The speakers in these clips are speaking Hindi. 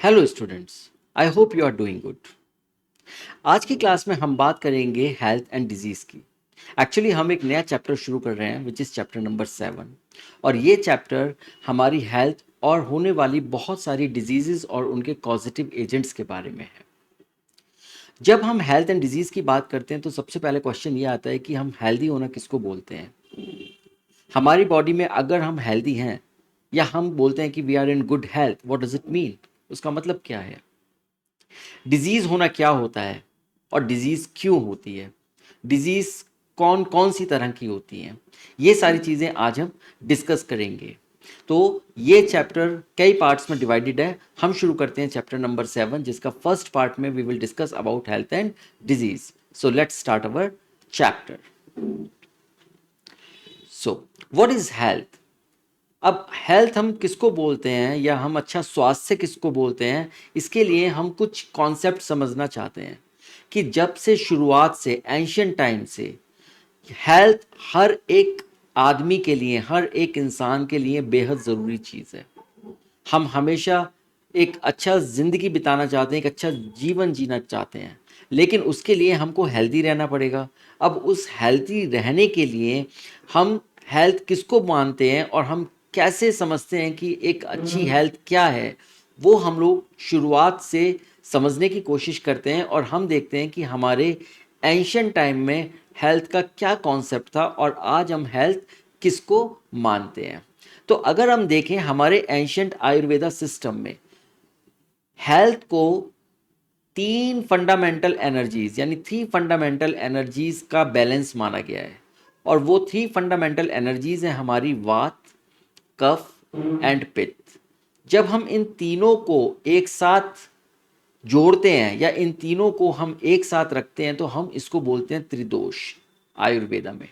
Hello students, I hope you are doing good. आज की क्लास में हम बात करेंगे हेल्थ एंड डिजीज़ की। एक्चुअली हम एक नया चैप्टर शुरू कर रहे हैं विच इज़ चैप्टर नंबर 7। और ये चैप्टर हमारी हेल्थ और होने वाली बहुत सारी डिजीज़ और उनके कॉजेटिव एजेंट्स के बारे में है। जब हम हेल्थ एंड डिजीज़ की बात करते हैं तो सबसे पहले क्वेश्चन ये आता है कि हम हेल्दी होना किसको बोलते हैं। हमारी बॉडी में अगर हम हेल्दी हैं या हम बोलते हैं कि we are in good health, what does it mean? उसका मतलब क्या है? डिजीज़ होना क्या होता है और डिजीज़ क्यों होती है? डिजीज़ कौन कौन सी तरह की होती हैं? ये सारी चीज़ें आज हम डिस्कस करेंगे। तो ये चैप्टर कई पार्ट्स में डिवाइडेड है। हम शुरू करते हैं चैप्टर नंबर 7, जिसका फर्स्ट पार्ट में we will discuss about health and disease. So let's start our chapter. So what is health? अब हेल्थ हम किसको बोलते हैं या हम अच्छा स्वास्थ्य किसको बोलते हैं, इसके लिए हम कुछ कॉन्सेप्ट समझना चाहते हैं कि जब से शुरुआत से एंशियंट टाइम से हेल्थ हर एक आदमी के लिए, हर एक इंसान के लिए बेहद ज़रूरी चीज़ है। हम हमेशा एक अच्छा ज़िंदगी बिताना चाहते हैं, एक अच्छा जीवन जीना चाहते हैं, लेकिन उसके लिए हमको हेल्दी रहना पड़ेगा। अब उस हेल्दी रहने के लिए हम हेल्थ किसको मानते हैं और हम कैसे समझते हैं कि एक अच्छी हेल्थ क्या है, वो हम लोग शुरुआत से समझने की कोशिश करते हैं और हम देखते हैं कि हमारे एंशियंट टाइम में हेल्थ का क्या कॉन्सेप्ट था और आज हम हेल्थ किसको मानते हैं। तो अगर हम देखें हमारे एंशियंट आयुर्वेदा सिस्टम में हेल्थ को तीन फंडामेंटल एनर्जीज यानी 3 फंडामेंटल एनर्जीज का बैलेंस माना गया है। और वो 3 फंडामेंटल एनर्जीज हैं हमारी वात, कफ एंड पित्त। जब हम इन तीनों को एक साथ जोड़ते हैं या इन तीनों को हम एक साथ रखते हैं तो हम इसको बोलते हैं त्रिदोष आयुर्वेदा में।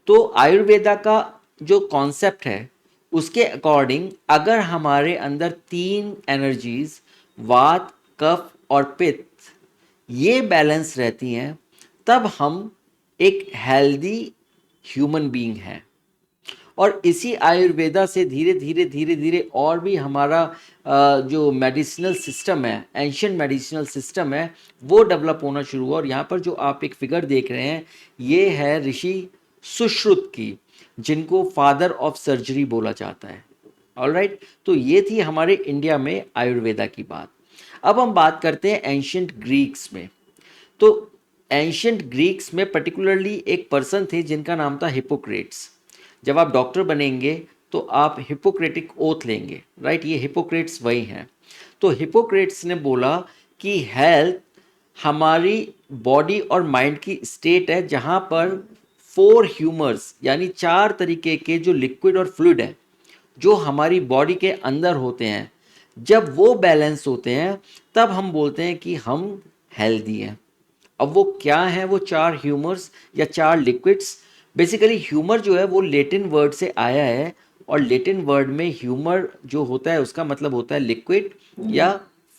तो आयुर्वेदा का जो कॉन्सेप्ट है उसके अकॉर्डिंग अगर हमारे अंदर 3 एनर्जीज वात, कफ और पित्त ये बैलेंस रहती हैं, तब हम एक हेल्दी ह्यूमन बीइंग हैं। और इसी आयुर्वेदा से धीरे धीरे धीरे धीरे और भी हमारा जो मेडिसिनल सिस्टम है, एंशियंट मेडिसिनल सिस्टम है, वो डेवलप होना शुरू हुआ। और यहाँ पर जो आप एक फिगर देख रहे हैं ये है ऋषि सुश्रुत की, जिनको फादर ऑफ सर्जरी बोला जाता है। ऑलराइट, तो ये थी हमारे इंडिया में आयुर्वेदा की बात। अब हम बात करते हैं एंशियंट ग्रीक्स में। तो एंशियंट ग्रीक्स में पर्टिकुलरली एक पर्सन थे जिनका नाम था हिपोक्रेट्स। जब आप डॉक्टर बनेंगे तो आप हिपोक्रेटिक ओथ लेंगे, राइट? ये हिपोक्रेट्स वही हैं। तो हिपोक्रेट्स ने बोला कि हेल्थ हमारी बॉडी और माइंड की स्टेट है जहाँ पर 4 ह्यूमर्स यानी 4 तरीके के जो लिक्विड और फ्लूइड है जो हमारी बॉडी के अंदर होते हैं, जब वो बैलेंस होते हैं तब हम बोलते हैं कि हम हेल्दी हैं। अब वो क्या है वो 4 ह्यूमर्स या 4 लिक्विड्स? बेसिकली ह्यूमर जो है वो लेटिन वर्ड से आया है और लेटिन वर्ड में ह्यूमर जो होता है उसका मतलब होता है लिक्विड या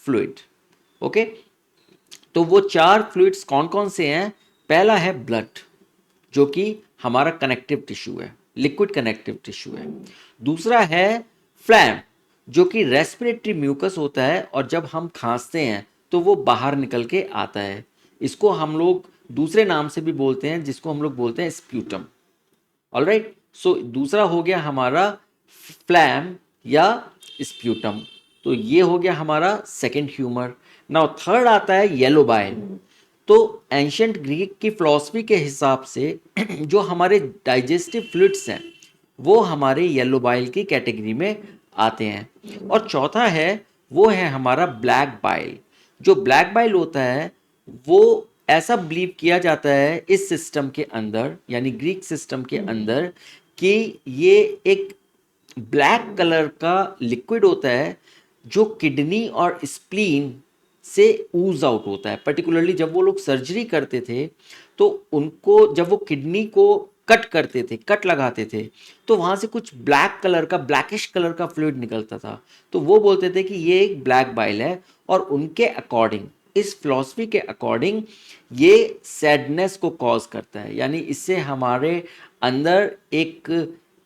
फ्लूइड। ओके, तो वो 4 फ्लूइड्स कौन कौन से हैं? पहला है ब्लड, जो कि हमारा कनेक्टिव टिश्यू है, लिक्विड कनेक्टिव टिश्यू है। दूसरा है फ्लैम, जो कि रेस्पिरेटरी म्यूकस होता है और जब हम खांसते हैं तो वो बाहर निकल के आता है। इसको हम लोग दूसरे नाम से भी बोलते हैं, जिसको हम लोग बोलते हैं स्प्यूटम। ऑलराइट, सो दूसरा हो गया हमारा फ्लैम या स्प्यूटम। तो ये हो गया हमारा सेकंड ह्यूमर। नाउ थर्ड आता है येलो बाइल। तो एंशियंट ग्रीक की फिलॉसफी के हिसाब से जो हमारे डाइजेस्टिव फ्लूइड्स हैं वो हमारे येलो बाइल की कैटेगरी में आते हैं। और चौथा है वो है हमारा ब्लैक बाइल। जो ब्लैक बाइल होता है वो ऐसा बिलीव किया जाता है इस सिस्टम के अंदर यानी ग्रीक सिस्टम के अंदर कि ये एक ब्लैक कलर का लिक्विड होता है जो किडनी और स्प्लीन से ऊज आउट होता है। पर्टिकुलरली जब वो लोग सर्जरी करते थे तो उनको जब वो किडनी को कट करते थे, कट लगाते थे, तो वहाँ से कुछ ब्लैक कलर का, ब्लैकिश कलर का फ्लूइड निकलता था। तो वो बोलते थे कि ये एक ब्लैक बाइल है। और उनके अकॉर्डिंग, इस फिलॉसफी के अकॉर्डिंग, ये सैडनेस को कॉज करता है, यानी इससे हमारे अंदर एक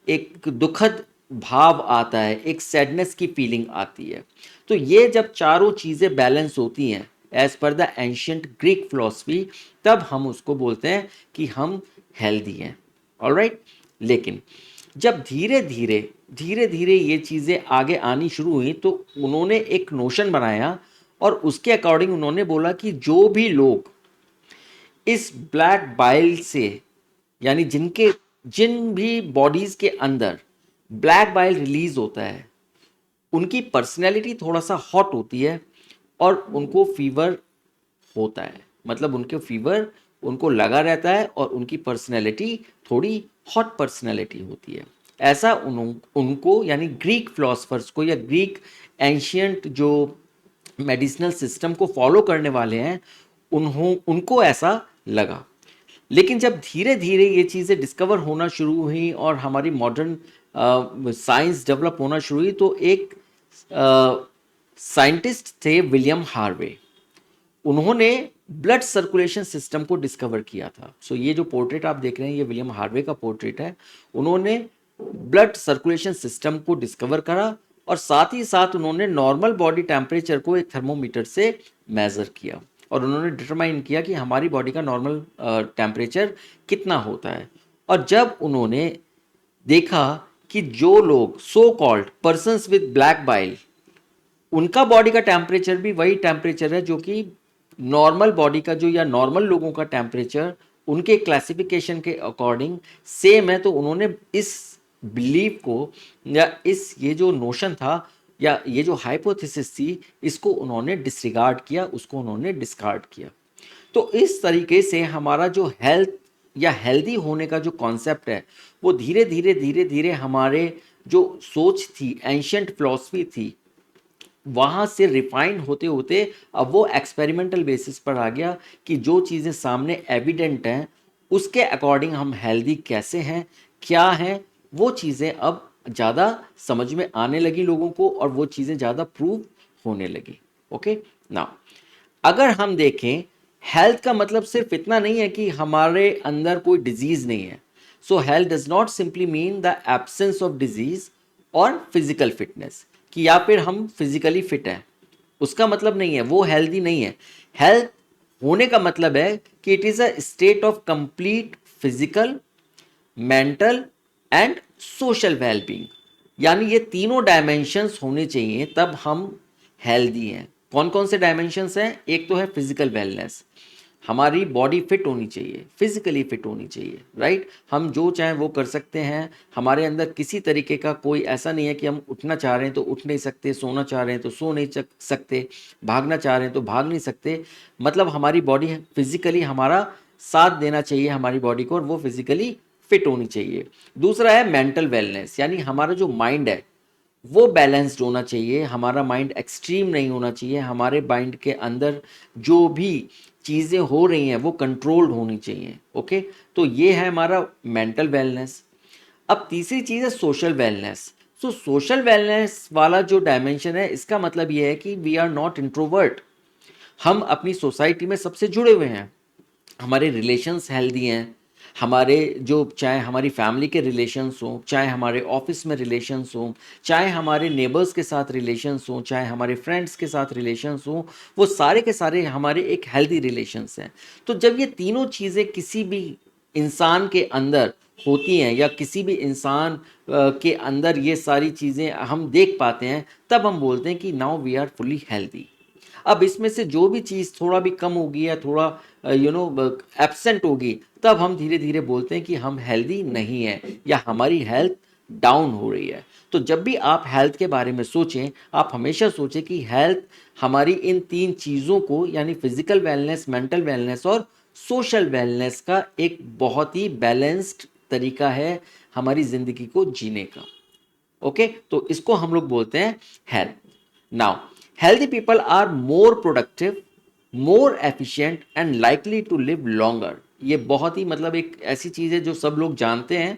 एक दुखद भाव आता है, एक सैडनेस की फीलिंग आती है। तो ये जब चारों चीज़ें बैलेंस होती हैं as per the ancient Greek philosophy, तब हम उसको बोलते हैं कि हम हेल्दी हैं। ऑलराइट, लेकिन जब धीरे धीरे ये चीज़ें आगे आनी शुरू हुई तो उन्होंने एक नोशन बनाया और उसके अकॉर्डिंग उन्होंने बोला कि जो भी लोग इस ब्लैक बाइल से, यानी जिन भी बॉडीज के अंदर ब्लैक बाइल रिलीज होता है, उनकी पर्सनैलिटी थोड़ा सा हॉट होती है और उनको फीवर होता है। मतलब उनके फीवर उनको लगा रहता है और उनकी पर्सनैलिटी थोड़ी हॉट पर्सनैलिटी होती है। ऐसा उनको यानी ग्रीक फिलोसफर्स को या ग्रीक एंशियंट जो मेडिसिनल सिस्टम को फॉलो करने वाले हैं उनको ऐसा लगा। लेकिन जब धीरे धीरे ये चीज़ें डिस्कवर होना शुरू हुई और हमारी मॉडर्न साइंस डेवलप होना शुरू हुई तो एक साइंटिस्ट थे विलियम हार्वे। उन्होंने ब्लड सर्कुलेशन सिस्टम को डिस्कवर किया था। सो ये जो पोर्ट्रेट आप देख रहे हैं ये विलियम हार्वे का पोर्ट्रेट है। उन्होंने ब्लड सर्कुलेशन सिस्टम को डिस्कवर करा और साथ ही साथ उन्होंने नॉर्मल बॉडी टेम्परेचर को एक थर्मोमीटर से मेज़र किया और उन्होंने डिटरमाइन किया कि हमारी बॉडी का नॉर्मल टेम्परेचर कितना होता है। और जब उन्होंने देखा कि जो लोग so called persons with black bile, उनका बॉडी का टेम्परेचर भी वही टेम्परेचर है जो कि नॉर्मल बॉडी का जो या नॉर्मल लोगों का टेम्परेचर उनके क्लासिफिकेशन के अकॉर्डिंग सेम है, तो उन्होंने इस बिलीव को या इस ये जो नोशन था या ये जो हाइपोथेसिस थी इसको उन्होंने डिसरिगार्ड किया, उसको उन्होंने डिस्कार्ड किया। तो इस तरीके से हमारा जो हेल्थ या हेल्दी होने का जो कॉन्सेप्ट है वो धीरे धीरे हमारे जो सोच थी, एंशियंट फिलॉसफी थी, वहाँ से रिफाइंड होते होते अब वो एक्सपेरिमेंटल बेसिस पर आ गया कि जो चीज़ें सामने एविडेंट हैं उसके अकॉर्डिंग हम हेल्दी कैसे हैं, क्या हैं, वो चीज़ें अब ज़्यादा समझ में आने लगी लोगों को और वो चीज़ें ज़्यादा प्रूव होने लगी। ओके, नाउ अगर हम देखें हेल्थ का मतलब सिर्फ इतना नहीं है कि हमारे अंदर कोई डिजीज़ नहीं है। सो health does not simply mean the absence of disease और फिजिकल फिटनेस, कि या फिर हम फिजिकली फिट हैं, उसका मतलब नहीं है, वो हेल्दी नहीं है। हेल्थ होने का मतलब है कि it is a state of complete physical, mental and social wellbeing, यानी ये तीनों डायमेंशंस होने चाहिए तब हम हेल्दी हैं। कौन कौन से डायमेंशंस हैं? एक तो है फिजिकल वेलनेस, हमारी बॉडी फिट होनी चाहिए, फिजिकली फिट होनी चाहिए, राइट। हम जो चाहें वो कर सकते हैं, हमारे अंदर किसी तरीके का कोई ऐसा नहीं है कि हम उठना चाह रहे हैं तो उठ नहीं सकते, सोना चाह रहे हैं तो सो नहीं सकते, भागना चाह रहे हैं तो भाग नहीं सकते। मतलब हमारी बॉडी फिजिकली हमारा साथ देना चाहिए हमारी बॉडी को और वो फिजिकली फिट होनी चाहिए। दूसरा है मेंटल वेलनेस, यानी हमारा जो माइंड है वो बैलेंस्ड होना चाहिए, हमारा माइंड एक्सट्रीम नहीं होना चाहिए, हमारे माइंड के अंदर जो भी चीज़ें हो रही हैं वो कंट्रोल्ड होनी चाहिए। ओके, तो ये है हमारा मेंटल वेलनेस। अब तीसरी चीज़ है सोशल वेलनेस। सो सोशल वेलनेस वाला जो डायमेंशन है इसका मतलब ये है कि वी आर नॉट इंट्रोवर्ट, हम अपनी सोसाइटी में सबसे जुड़े हुए हैं, हमारे रिलेशंस हेल्दी हैं, हमारे जो चाहे हमारी फैमिली के रिलेशंस हों, चाहे हमारे ऑफिस में रिलेशंस हों, चाहे हमारे नेबर्स के साथ रिलेशंस हों, चाहे हमारे फ्रेंड्स के साथ रिलेशंस हों, वो सारे के सारे हमारे एक हेल्दी रिलेशंस हैं। तो जब ये तीनों चीज़ें किसी भी इंसान के अंदर होती हैं या किसी भी इंसान के अंदर ये सारी चीज़ें हम देख पाते हैं, तब हम बोलते हैं कि now we are fully healthy. अब इसमें से जो भी चीज़ थोड़ा भी कम होगी या थोड़ा एब्सेंट होगी, तब हम धीरे धीरे बोलते हैं कि हम हेल्दी नहीं हैं या हमारी हेल्थ डाउन हो रही है। तो जब भी आप हेल्थ के बारे में सोचें, आप हमेशा सोचें कि हेल्थ हमारी इन तीन चीज़ों को यानी फिजिकल वेलनेस, मेंटल वेलनेस और सोशल वेलनेस का एक बहुत ही बैलेंस्ड तरीका है हमारी ज़िंदगी को जीने का। ओके, तो इसको हम लोग बोलते हैं health. Now healthy people are more productive, more efficient and likely to live longer। ये बहुत ही मतलब एक ऐसी चीज़ है जो सब लोग जानते हैं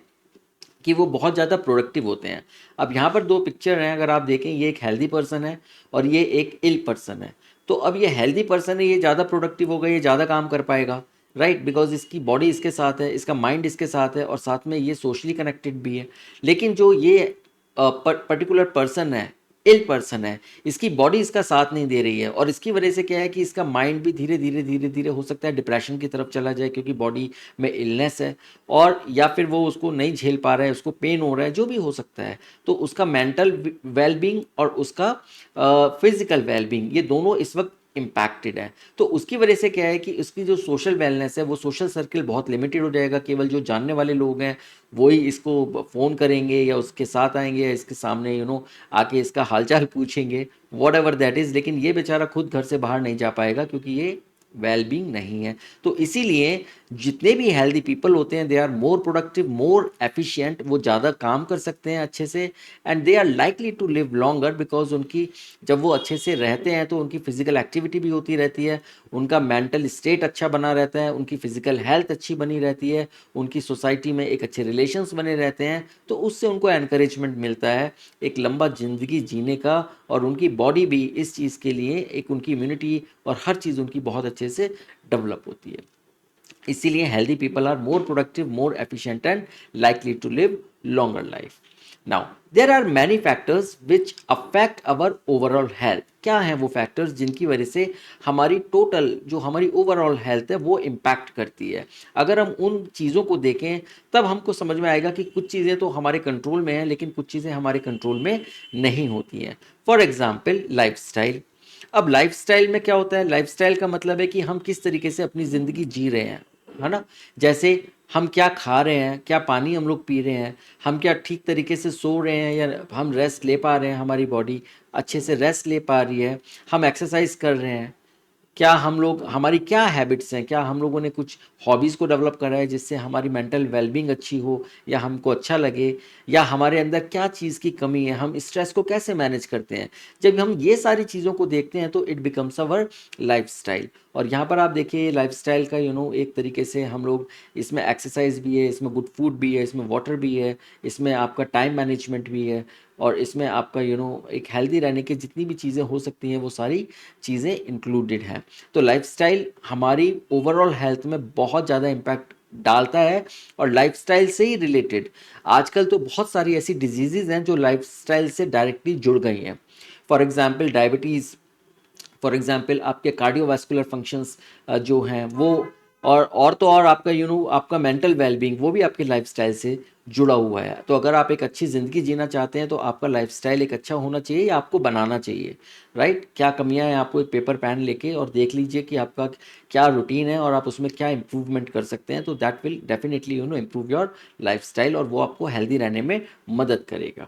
कि वो बहुत ज़्यादा प्रोडक्टिव होते हैं। अब यहाँ पर दो पिक्चर हैं, अगर आप देखें, ये एक हेल्दी पर्सन है और ये एक इल पर्सन है। तो अब ये हेल्दी पर्सन है, ये ज़्यादा प्रोडक्टिव होगा, ये ज़्यादा काम कर पाएगा, राइट, बिकॉज इसकी बॉडी इसके साथ है, इसका माइंड इसके साथ है और साथ में ये सोशली कनेक्टेड भी है। लेकिन जो ये पर्टिकुलर पर्सन है, इल पर्सन है, इसकी बॉडी इसका साथ नहीं दे रही है, और इसकी वजह से क्या है कि इसका माइंड भी धीरे धीरे धीरे धीरे हो सकता है डिप्रेशन की तरफ चला जाए, क्योंकि बॉडी में इलनेस है, और या फिर वो उसको नहीं झेल पा रहा है, उसको पेन हो रहा है, जो भी हो सकता है, तो उसका मेंटल वेलबींग और उसका फिजिकल वेलबींग, ये दोनों इस वक्त इम्पैक्टेड है। तो उसकी वजह से क्या है कि उसकी जो सोशल वेलनेस है, वो सोशल सर्किल बहुत लिमिटेड हो जाएगा, केवल जो जानने वाले लोग हैं वही इसको फ़ोन करेंगे या उसके साथ आएंगे या इसके सामने आके इसका हालचाल पूछेंगे, वॉट एवर दैट इज़, लेकिन ये बेचारा खुद घर से बाहर नहीं जा पाएगा, क्योंकि ये वेलबींग नहीं है। तो इसीलिए जितने भी हेल्दी पीपल होते हैं, they are more productive, more efficient, वो ज़्यादा काम कर सकते हैं अच्छे से, and they are likely to live longer, because उनकी जब वो अच्छे से रहते हैं तो उनकी फिजिकल एक्टिविटी भी होती रहती है, उनका मेंटल स्टेट अच्छा बना रहता है, उनकी फिजिकल हेल्थ अच्छी बनी रहती है, उनकी सोसाइटी में एक अच्छे रिलेशंस बने रहते हैं, तो उससे उनको एनकरेजमेंट मिलता है एक लंबा ज़िंदगी जीने का, और उनकी बॉडी भी इस चीज़ के लिए, एक उनकी इम्यूनिटी और हर चीज़ उनकी बहुत अच्छे से डेवलप होती है। इसीलिए healthy people are more productive, more efficient and likely to live longer life. Now there are many factors which affect our overall health. क्या हैं वो फैक्टर्स जिनकी वजह से हमारी टोटल जो हमारी ओवरऑल हेल्थ है वो इम्पैक्ट करती है। अगर हम उन चीज़ों को देखें तब हमको समझ में आएगा कि कुछ चीज़ें तो हमारे कंट्रोल में हैं, लेकिन कुछ चीज़ें हमारे कंट्रोल में नहीं होती हैं। For example lifestyle. अब लाइफस्टाइल में क्या होता है, लाइफस्टाइल का मतलब है कि हम किस तरीके से अपनी ज़िंदगी जी रहे हैं, है ना। जैसे हम क्या खा रहे हैं, क्या पानी हम लोग पी रहे हैं, हम क्या ठीक तरीके से सो रहे हैं, या हम रेस्ट ले पा रहे हैं, हमारी बॉडी अच्छे से रेस्ट ले पा रही है, हम एक्सरसाइज कर रहे हैं, क्या हम लोग, हमारी क्या हैबिट्स हैं, क्या हम लोगों ने कुछ हॉबीज़ को डेवलप करा है जिससे हमारी मेंटल वेलबींग अच्छी हो या हमको अच्छा लगे, या हमारे अंदर क्या चीज़ की कमी है, हम स्ट्रेस को कैसे मैनेज करते हैं। जब हम ये सारी चीज़ों को देखते हैं तो इट बिकम्स अवर लाइफस्टाइल। और यहाँ पर आप देखिए लाइफस्टाइल का एक तरीके से हम लोग, इसमें एक्सरसाइज भी है, इसमें गुड फूड भी है, इसमें वाटर भी है, इसमें आपका टाइम मैनेजमेंट भी है, और इसमें आपका एक हेल्दी रहने की जितनी भी चीज़ें हो सकती हैं वो सारी चीज़ें इंक्लूडेड हैं। तो लाइफस्टाइल हमारी ओवरऑल हेल्थ में बहुत ज़्यादा इम्पैक्ट डालता है, और लाइफस्टाइल से ही रिलेटेड आजकल तो बहुत सारी ऐसी डिजीज़ेज़ हैं जो लाइफस्टाइल से डायरेक्टली जुड़ गई हैं। For example diabetes, for example आपके कार्डियोवास्कुलर फंक्शंस जो हैं वो, और तो और आपका आपका मेंटल वेलबींग वो भी आपके लाइफस्टाइल से जुड़ा हुआ है। तो अगर आप एक अच्छी ज़िंदगी जीना चाहते हैं तो आपका लाइफस्टाइल एक अच्छा होना चाहिए या आपको बनाना चाहिए, राइट। क्या कमियां हैं, आपको एक पेपर पेन लेके और देख लीजिए कि आपका क्या रूटीन है और आप उसमें क्या इंप्रूवमेंट कर सकते हैं, तो that will definitely improve your lifestyle, और वो आपको हेल्दी रहने में मदद करेगा।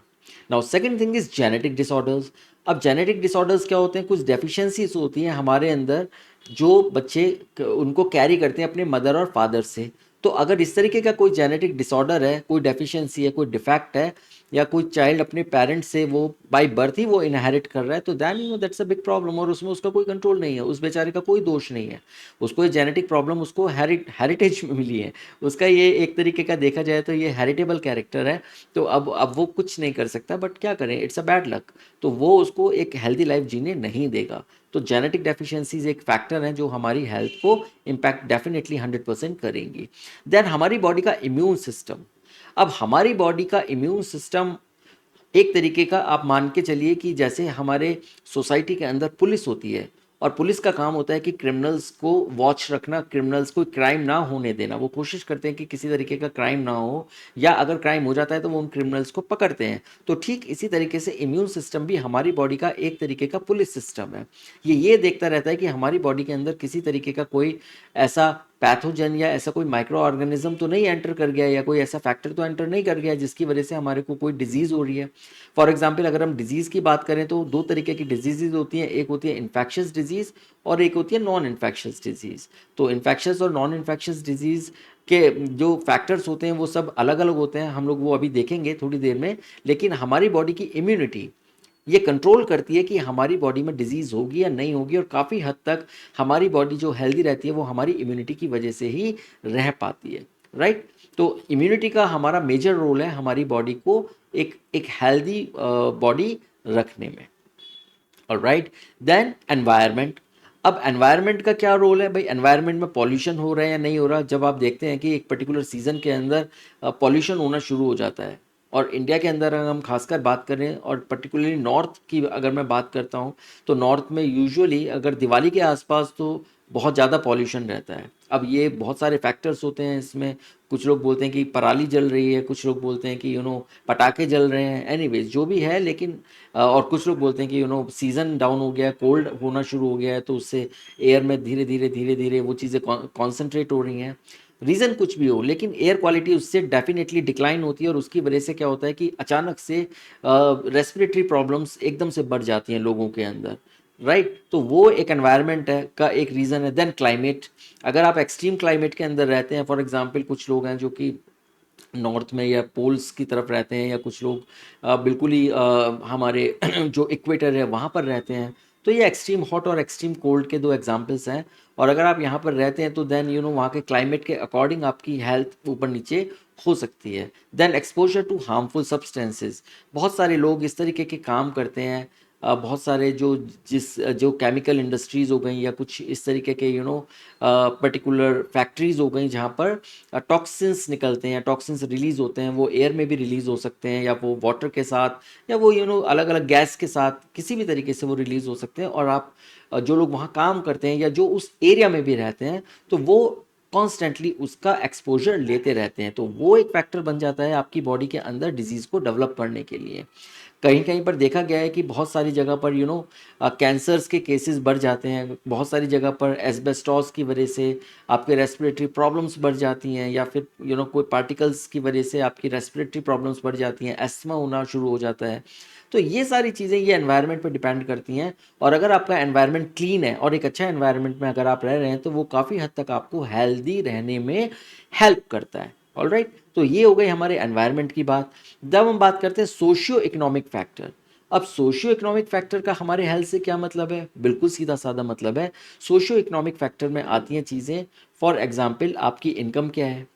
Now second thing is genetic disorders. अब जेनेटिक डिसऑर्डर्स क्या होते हैं, कुछ डेफिशिएंसीज होती हैं हमारे अंदर जो बच्चे उनको कैरी करते हैं अपने मदर और फादर से। तो अगर इस तरीके का कोई जेनेटिक डिसऑर्डर है, कोई डेफिशिएंसी है, कोई डिफेक्ट है, या कोई चाइल्ड अपने पेरेंट्स से वो बाय बर्थ ही वो इनहेरिट कर रहा है, तो then that's a big problem, और उसमें उसका कोई कंट्रोल नहीं है, उस बेचारे का कोई दोष नहीं है। उसको ये जेनेटिक प्रॉब्लम उसको हेरिटेज में मिली है, उसका ये एक तरीके का देखा जाए तो ये हेरिटेबल कैरेक्टर है। तो अब वो कुछ नहीं कर सकता, बट क्या करें, इट्स अ बैड लक। तो वो उसको एक हेल्दी लाइफ जीने नहीं देगा। तो जेनेटिक डेफिशिएंसीज एक फैक्टर हैं जो हमारी हेल्थ को इम्पैक्ट डेफिनेटली 100% करेंगी। देन हमारी बॉडी का इम्यून सिस्टम। अब हमारी बॉडी का इम्यून सिस्टम एक तरीके का आप मान के चलिए कि जैसे हमारे सोसाइटी के अंदर पुलिस होती है, और पुलिस का काम होता है कि क्रिमिनल्स को वॉच रखना, क्रिमिनल्स को क्राइम ना होने देना, वो कोशिश करते हैं कि किसी तरीके का क्राइम ना हो, या अगर क्राइम हो जाता है तो वो उन क्रिमिनल्स को पकड़ते हैं। तो ठीक इसी तरीके से इम्यून सिस्टम भी हमारी बॉडी का एक तरीके का पुलिस सिस्टम है। ये देखता रहता है कि हमारी बॉडी के अंदर किसी तरीके का कोई ऐसा पैथोजन या ऐसा कोई माइक्रो ऑर्गेनिज्म तो नहीं एंटर कर गया, या कोई ऐसा फैक्टर तो एंटर नहीं कर गया जिसकी वजह से हमारे को कोई डिजीज़ हो रही है। फॉर एग्जाम्पल अगर हम डिजीज़ की बात करें तो दो तरीके की डिजीज़ होती हैं, एक होती है इन्फेक्शियस डिजीज़ और एक होती है नॉन इन्फेक्शियस डिजीज़। तो इन्फेक्शियस और नॉन इन्फेक्शियस डिजीज़ के जो फैक्टर्स होते हैं वो सब अलग अलग होते हैं, हम लोग वो अभी देखेंगे थोड़ी देर में। लेकिन हमारी बॉडी की इम्यूनिटी ये कंट्रोल करती है कि हमारी बॉडी में डिजीज़ होगी या नहीं होगी, और काफ़ी हद तक हमारी बॉडी जो हेल्दी रहती है वो हमारी इम्यूनिटी की वजह से ही रह पाती है, राइट। तो इम्यूनिटी का हमारा मेजर रोल है हमारी बॉडी को एक एक हेल्दी बॉडी रखने में। Alright, then environment. अब एनवायरनमेंट का क्या रोल है भाई, एनवायरनमेंट में पॉल्यूशन हो रहा है या नहीं हो रहा। जब आप देखते हैं कि एक पर्टिकुलर सीज़न के अंदर पॉल्यूशन होना शुरू हो जाता है, और इंडिया के अंदर अगर हम खासकर बात करें और पर्टिकुलरली नॉर्थ की अगर मैं बात करता हूँ, तो नॉर्थ में यूजुअली अगर दिवाली के आसपास तो बहुत ज़्यादा पॉल्यूशन रहता है। अब ये बहुत सारे फैक्टर्स होते हैं इसमें, कुछ लोग बोलते हैं कि पराली जल रही है, कुछ लोग बोलते हैं कि पटाखे जल रहे हैं, एनीवेज जो भी है, लेकिन और कुछ लोग बोलते हैं कि सीज़न डाउन हो गया है, कोल्ड होना शुरू हो गया है, तो उससे एयर में धीरे धीरे वो चीज़ें कॉन्सेंट्रेट हो रही हैं। रीज़न कुछ भी हो, लेकिन एयर क्वालिटी उससे डेफिनेटली डिक्लाइन होती है, और उसकी वजह से क्या होता है कि अचानक से रेस्पिरेटरी प्रॉब्लम्स एकदम से बढ़ जाती हैं लोगों के अंदर, राइट। तो वो एक एनवायरनमेंट है का एक रीज़न है। देन क्लाइमेट, अगर आप एक्सट्रीम क्लाइमेट के अंदर रहते हैं, फॉर एग्जांपल कुछ लोग हैं जो कि नॉर्थ में या पोल्स की तरफ रहते हैं, या कुछ लोग बिल्कुल ही हमारे जो इक्वेटर है वहाँ पर रहते हैं, तो ये एक्सट्रीम हॉट और एक्सट्रीम कोल्ड के दो एग्जांपल्स हैं। और अगर आप यहाँ पर रहते हैं तो देन वहाँ के क्लाइमेट के अकॉर्डिंग आपकी हेल्थ ऊपर नीचे हो सकती है। Then exposure to harmful substances, बहुत सारे लोग इस तरीके के काम करते हैं, बहुत सारे जो केमिकल इंडस्ट्रीज़ हो गई, या कुछ इस तरीके के पर्टिकुलर फैक्ट्रीज़ हो गई जहाँ पर टॉक्सिन्स निकलते हैं, टॉक्सिन्स रिलीज़ होते हैं, वो एयर में भी रिलीज़ हो सकते हैं, या वो वाटर के साथ, या वो अलग अलग गैस के साथ किसी भी तरीके से वो रिलीज़ हो सकते हैं। और आप जो लोग वहाँ काम करते हैं या जो उस एरिया में भी रहते हैं, तो वो कॉन्स्टेंटली उसका एक्सपोजर लेते रहते हैं, तो वो एक फैक्टर बन जाता है आपकी बॉडी के अंदर डिजीज़ को डेवलप करने के लिए। कहीं कहीं पर देखा गया है कि बहुत सारी जगह पर कैंसर्स के केसेस बढ़ जाते हैं, बहुत सारी जगह पर एस्बेस्टॉस की वजह से आपके रेस्पिरेटरी प्रॉब्लम्स बढ़ जाती हैं, या फिर कोई पार्टिकल्स की वजह से आपकी रेस्पिरेटरी प्रॉब्लम्स बढ़ जाती हैं, एस्थमा होना शुरू हो जाता है। तो ये सारी चीज़ें ये एनवायरनमेंट पर डिपेंड करती हैं। और अगर आपका एनवायरनमेंट क्लीन है और एक अच्छा एनवायरनमेंट में अगर आप रह रहे हैं, तो वो काफ़ी हद तक आपको हेल्दी रहने में हेल्प करता है। ऑलराइट, तो ये हो गई हमारे एनवायरनमेंट की बात। जब हम बात करते हैं सोशियो इकोनॉमिक फैक्टर, अब सोशियो इकोनॉमिक फैक्टर का हमारे हेल्थ से क्या मतलब है? बिल्कुल सीधा साधा मतलब है, सोशियो इकोनॉमिक फैक्टर में आती हैं चीज़ें। फॉर एग्जांपल, आपकी इनकम क्या है,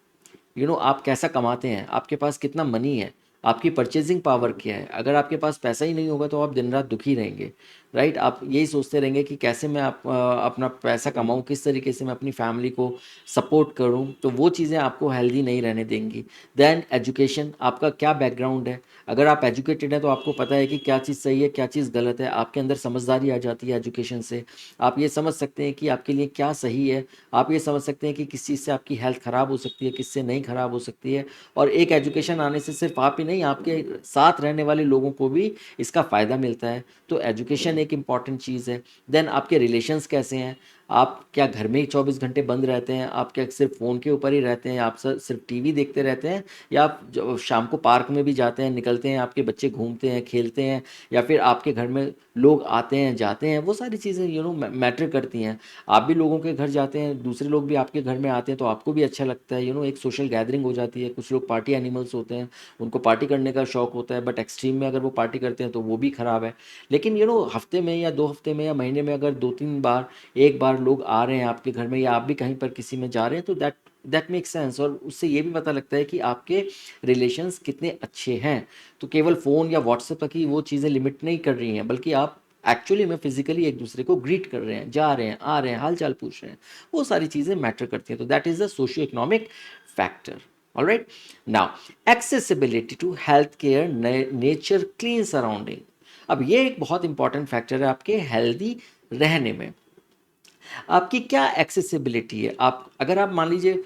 आप कैसा कमाते हैं, आपके पास कितना मनी है, आपकी परचेजिंग पावर क्या है। अगर आपके पास पैसा ही नहीं होगा तो आप दिन रात दुखी रहेंगे, राइट। आप यही सोचते रहेंगे कि कैसे मैं अपना पैसा कमाऊं, किस तरीके से मैं अपनी फैमिली को सपोर्ट करूं, तो वो चीज़ें आपको हेल्दी नहीं रहने देंगी। देन एजुकेशन, आपका क्या बैकग्राउंड है। अगर आप एजुकेटेड हैं तो आपको पता है कि क्या चीज़ सही है, क्या चीज़ गलत है, आपके अंदर समझदारी आ जाती है एजुकेशन से। आप ये समझ सकते हैं कि आपके लिए क्या सही है, आप ये समझ सकते हैं कि किस चीज़ से आपकी हेल्थ ख़राब हो सकती है, किससे नहीं ख़राब हो सकती है। और एक एजुकेशन आने से सिर्फ आप ही नहीं, आपके साथ रहने वाले लोगों को भी इसका फ़ायदा मिलता है। तो एजुकेशन एक इम्पॉर्टेंट चीज़ है। देन आपके रिलेशंस कैसे हैं, आप क्या घर में ही 24 घंटे बंद रहते हैं, आप क्या सिर्फ फ़ोन के ऊपर ही रहते हैं, आप सिर्फ टीवी देखते रहते हैं, या आप शाम को पार्क में भी जाते हैं, निकलते हैं, आपके बच्चे घूमते हैं, खेलते हैं, या फिर आपके घर में लोग आते हैं जाते हैं। वो सारी चीज़ें मैटर करती हैं। आप भी लोगों के घर जाते हैं, दूसरे लोग भी आपके घर में आते हैं, तो आपको भी अच्छा लगता है। एक सोशल गैदरिंग हो जाती है। कुछ लोग पार्टी एनिमल्स होते हैं, उनको पार्टी करने का शौक होता है, बट एक्सट्रीम में अगर वो पार्टी करते हैं तो वो भी ख़राब है। लेकिन हफ्ते में या 2 हफ्ते में या महीने में अगर 2-3 बार, एक बार लोग आ रहे हैं आपके घर में, या आप भी कहीं पर किसी में जा रहे हैं, तो दैट मेक सेंस। और उससे ये भी पता लगता है कि आपके रिलेशंस कितने अच्छे हैं। तो केवल फ़ोन या व्हाट्सएप तक ही वो चीज़ें लिमिट नहीं कर रही हैं, बल्कि आप एक्चुअली में फिजिकली एक दूसरे को ग्रीट कर रहे हैं, जा रहे हैं, आ रहे हैं, हाल चाल पूछ रहे हैं। वो सारी चीज़ें मैटर करती हैं। तो that is the socio economic factor. Alright, now accessibility to health care, nature, clean surrounding. अब ये एक बहुत इंपॉर्टेंट फैक्टर है आपके हेल्दी रहने में। आपकी क्या एक्सेसिबिलिटी है। आप अगर आप मान लीजिए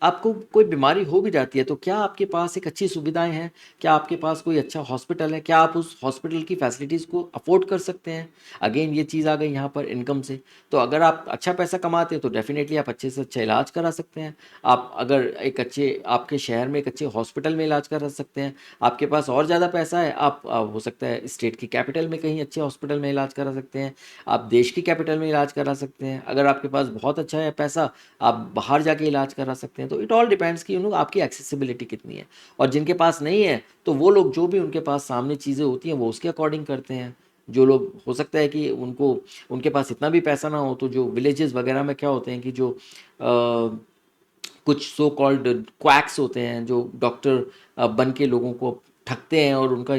आपको कोई बीमारी हो भी जाती है, तो क्या आपके पास एक अच्छी सुविधाएं हैं, क्या आपके पास कोई अच्छा हॉस्पिटल है, क्या आप उस हॉस्पिटल की फैसिलिटीज़ को अफोर्ड कर सकते हैं। अगेन ये चीज़ आ गई यहाँ पर इनकम से। तो अगर आप अच्छा पैसा कमाते हैं तो डेफिनेटली आप अच्छे से अच्छा इलाज करा सकते हैं। आप अगर एक अच्छे आपके शहर में एक अच्छे हॉस्पिटल में इलाज करा सकते हैं। आपके पास और ज़्यादा पैसा है, आप हो सकता है स्टेट की कैपिटल में कहीं अच्छे हॉस्पिटल में इलाज करा सकते हैं, आप देश की कैपिटल में इलाज करा सकते हैं। अगर आपके पास बहुत अच्छा है पैसा, आप बाहर जाके इलाज करा सकते हैं। तो इट ऑल डिपेंड्स कि आपकी एक्सेसिबिलिटी कितनी है। और जिनके पास नहीं है, तो वो लोग जो भी उनके पास सामने चीज़ें होती हैं वो उसके अकॉर्डिंग करते हैं। जो लोग हो सकता है कि उनके पास इतना भी पैसा ना हो, तो जो विलेजेस वगैरह में क्या होते हैं कि जो कुछ सो कॉल्ड क्वैक्स होते हैं, जो डॉक्टर बन के लोगों को ठगते हैं और उनका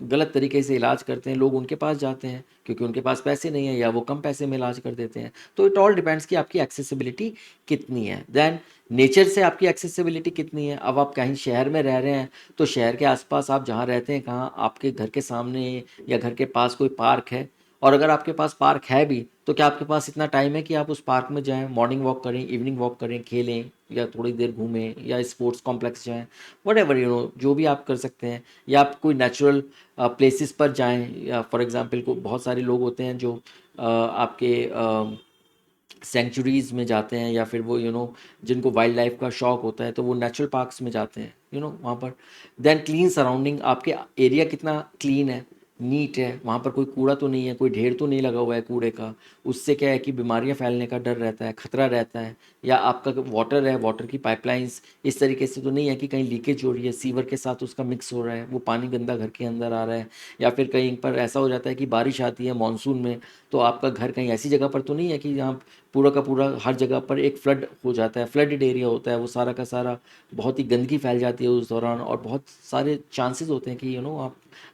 गलत तरीके से इलाज करते हैं, लोग उनके पास जाते हैं क्योंकि उनके पास पैसे नहीं है या वो कम पैसे में इलाज कर देते हैं। तो इट ऑल डिपेंड्स कि आपकी एक्सेसिबिलिटी कितनी है। देन नेचर से आपकी एक्सेसिबिलिटी कितनी है। अब आप कहीं शहर में रह रहे हैं तो शहर के आसपास आप जहाँ रहते हैं, कहाँ आपके घर के सामने या घर के पास कोई पार्क है, और अगर आपके पास पार्क है भी तो क्या आपके पास इतना टाइम है कि आप उस पार्क में जाएं, मॉर्निंग वॉक करें, इवनिंग वॉक करें, खेलें या थोड़ी देर घूमें या स्पोर्ट्स कॉम्प्लेक्स जाएं, वट एवर जो भी आप कर सकते हैं, या आप कोई नेचुरल प्लेसेस पर जाएं, या फॉर एग्जांपल को बहुत सारे लोग होते हैं जो आपके सेंचुरीज़ में जाते हैं, या फिर वो जिनको वाइल्ड लाइफ का शौक होता है तो वो नेचुरल पार्क्स में जाते हैं वहाँ पर। देन क्लीन सराउंडिंग, आपके एरिया कितना क्लीन है, नीट है, वहाँ पर कोई कूड़ा तो नहीं है, कोई ढेर तो नहीं लगा हुआ है कूड़े का। उससे क्या है कि बीमारियाँ फैलने का डर रहता है, खतरा रहता है। या आपका वाटर है, वाटर की पाइपलाइंस इस तरीके से तो नहीं है कि कहीं लीकेज हो रही है, सीवर के साथ उसका मिक्स हो रहा है, वो पानी गंदा घर के अंदर आ रहा है। या फिर कहीं पर ऐसा हो जाता है कि बारिश आती है मानसून में, तो आपका घर कहीं ऐसी जगह पर तो नहीं है कि जहाँ पूरा का पूरा हर जगह पर एक फ्लड हो जाता है, फ्लडेड एरिया होता है, वो सारा का सारा बहुत ही गंदगी फैल जाती है उस दौरान, और बहुत सारे चांसेस होते हैं कि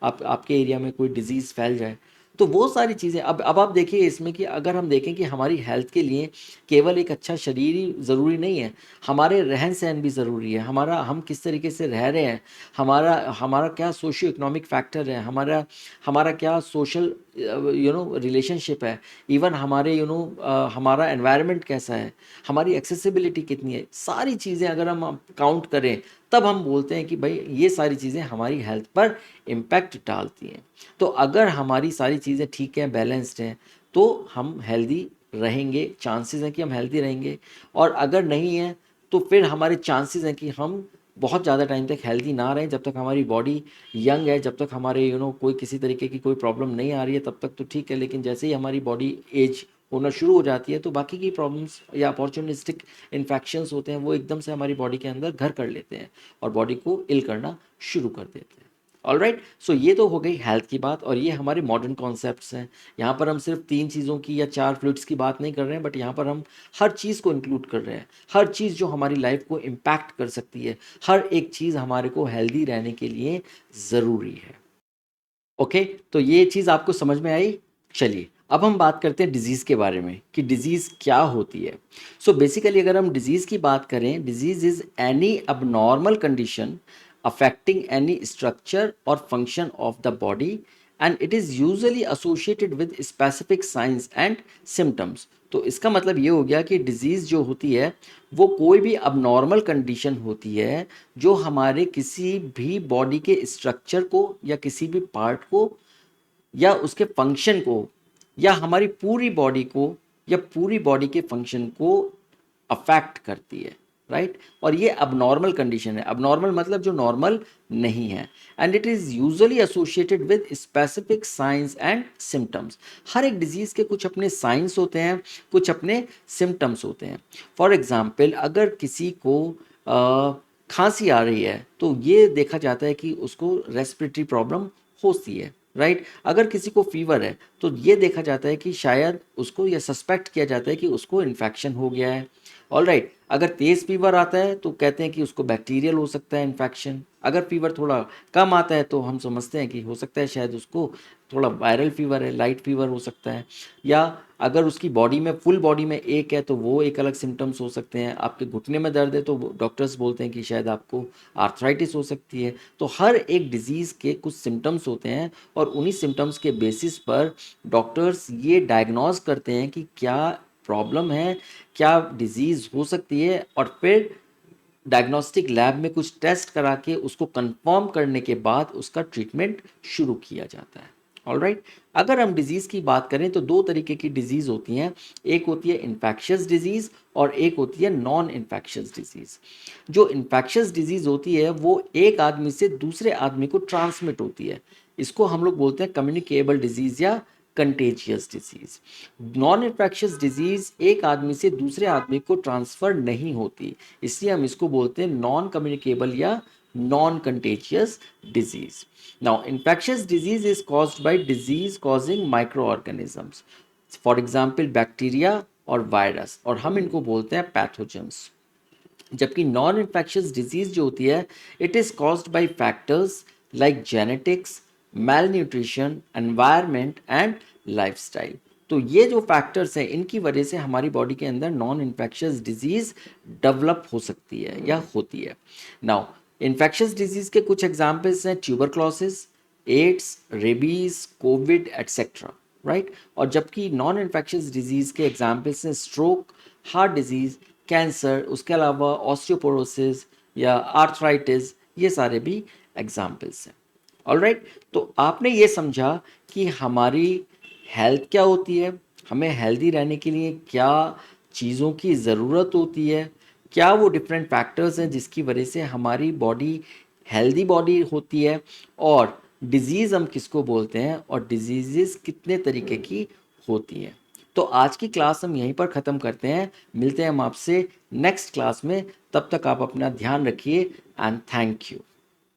आप आपके एरिया में कोई डिजीज़ फैल जाए। तो वो सारी चीज़ें, अब आप देखिए इसमें कि अगर हम देखें कि हमारी हेल्थ के लिए केवल एक अच्छा शरीर ही ज़रूरी नहीं है, हमारे रहन सहन भी ज़रूरी है, हमारा हम किस तरीके से रह रहे हैं, हमारा हमारा क्या सोशियो इकोनॉमिक फैक्टर है, हमारा हमारा क्या सोशल रिलेशनशिप है, इवन हमारे हमारा एनवायरनमेंट कैसा है, हमारी एक्सेसिबिलिटी कितनी है, सारी चीज़ें अगर हम काउंट करें तब हम बोलते हैं कि भाई ये सारी चीज़ें हमारी हेल्थ पर इम्पैक्ट डालती हैं। तो अगर हमारी सारी चीज़ें ठीक हैं, बैलेंस्ड हैं, तो हम हेल्दी रहेंगे, चांसेस हैं कि हम हेल्दी रहेंगे। और अगर नहीं है तो फिर हमारे चांसेस हैं कि हम बहुत ज़्यादा टाइम तक हेल्दी ना रहें। जब तक हमारी बॉडी यंग है, जब तक हमारे कोई किसी तरीके की कोई प्रॉब्लम नहीं आ रही है, तब तक तो ठीक है, लेकिन जैसे ही हमारी बॉडी एज होना शुरू हो जाती है तो बाकी की प्रॉब्लम्स या अपॉर्चुनिस्टिक इन्फेक्शंस होते हैं वो एकदम से हमारी बॉडी के अंदर घर कर लेते हैं और बॉडी को इल करना शुरू कर देते हैं। ऑल राइट, सो ये तो हो गई हेल्थ की बात, और ये हमारे मॉडर्न कॉन्सेप्ट्स हैं। यहाँ पर हम सिर्फ 3 चीज़ों की या 4 फ्लूइड्स की बात नहीं कर रहे हैं, बट यहाँ पर हम हर चीज़ को इंक्लूड कर रहे हैं, हर चीज़ जो हमारी लाइफ को इम्पैक्ट कर सकती है, हर एक चीज़ हमारे को हेल्दी रहने के लिए ज़रूरी है। ओके, तो ये चीज़ आपको समझ में आई। चलिए अब हम बात करते हैं डिजीज़ के बारे में कि डिजीज़ क्या होती है। सो बेसिकली अगर हम डिजीज़ की बात करें, disease is any abnormal condition affecting any structure or function of the body, and it is usually associated with specific signs and symptoms। तो इसका मतलब ये हो गया कि डिजीज़ जो होती है वो कोई भी abnormal कंडीशन होती है जो हमारे किसी भी बॉडी के स्ट्रक्चर को या किसी भी पार्ट को या उसके फंक्शन को या हमारी पूरी बॉडी को या पूरी बॉडी के फंक्शन को अफेक्ट करती है, राइट। और ये अबनॉर्मल कंडीशन है। अबनॉर्मल मतलब जो नॉर्मल नहीं है, and it is usually associated with specific signs and symptoms. हर एक डिजीज़ के कुछ अपने साइंस होते हैं, कुछ अपने सिम्टम्स होते हैं। फॉर एग्जाम्पल अगर किसी को खांसी आ रही है तो ये देखा जाता है कि उसको रेस्पिरेटरी प्रॉब्लम होती है, राइट। अगर किसी को फीवर है तो ये देखा जाता है कि शायद उसको, या सस्पेक्ट किया जाता है कि उसको इन्फेक्शन हो गया है। ऑल राइट, अगर तेज़ फीवर आता है तो कहते हैं कि उसको बैक्टीरियल हो सकता है इन्फेक्शन। अगर फीवर थोड़ा कम आता है तो हम समझते हैं कि हो सकता है शायद उसको थोड़ा वायरल फीवर है, लाइट फीवर हो सकता है। या अगर उसकी बॉडी में, फुल बॉडी में एक है तो वो एक अलग सिम्टम्स हो सकते हैं। आपके घुटने में दर्द है तो डॉक्टर्स बोलते हैं कि शायद आपको आर्थराइटिस हो सकती है। तो हर एक डिजीज़ के कुछ सिम्टम्स होते हैं और उन्हीं सिम्टम्स के बेसिस पर डॉक्टर्स ये डायग्नोज करते हैं कि क्या प्रॉब्लम है, क्या डिजीज़ हो सकती है, और फिर डायग्नोस्टिक लैब में कुछ टेस्ट करा के उसको कंफर्म करने के बाद उसका ट्रीटमेंट शुरू किया जाता है। ऑल राइट, अगर हम डिजीज़ की बात करें तो दो तरीके की डिजीज़ होती हैं। एक होती है इन्फेक्शियस डिजीज़ और एक होती है नॉन इन्फेक्शियस डिजीज़। जो इन्फेक्शियस डिजीज़ होती है वो एक आदमी से दूसरे आदमी को ट्रांसमिट होती है। इसको हम लोग बोलते हैं कम्युनिकेबल डिजीज़ या contagious disease. Non infectious disease एक आदमी से दूसरे आदमी को ट्रांसफ़र नहीं होती, इसलिए हम इसको बोलते हैं नॉन कम्युनिकेबल या non contagious disease. Now infectious disease is caused by disease causing micro organisms, for example bacteria और वायरस, और हम इनको बोलते हैं पैथोजेंस। जबकि नॉन इन्फेक्शियस डिजीज़ जो होती है, it is caused by factors like genetics, malnutrition, environment and lifestyle. तो ये जो फैक्टर्स हैं इनकी वजह से हमारी बॉडी के अंदर नॉन इन्फेक्शियस डिजीज डेवलप हो सकती है या होती है. नाउ इन्फेक्शियस डिजीज के कुछ एग्जांपल्स हैं tuberculosis, AIDS, rabies, COVID etcetera, right. और जबकि नॉन इन्फेक्शियस डिजीज के एग्जांपल्स हैं स्ट्रोक, हार्ट डिजीज, कैंसर, उसके अलावा ऑस्टियोपोरोसिस या आर्थराइटिस, ये सारे भी एग्जाम्पल्स हैं. ऑलराइट, तो आपने ये समझा कि हमारी हेल्थ क्या होती है, हमें हेल्दी रहने के लिए क्या चीज़ों की ज़रूरत होती है, क्या वो डिफरेंट फैक्टर्स हैं जिसकी वजह से हमारी बॉडी हेल्दी बॉडी होती है, और डिजीज़ हम किसको बोलते हैं और डिजीज़ कितने तरीके की होती हैं. तो आज की क्लास हम यहीं पर ख़त्म करते हैं. मिलते हैं हम आपसे नेक्स्ट क्लास में. तब तक आप अपना ध्यान रखिए एंड थैंक यू.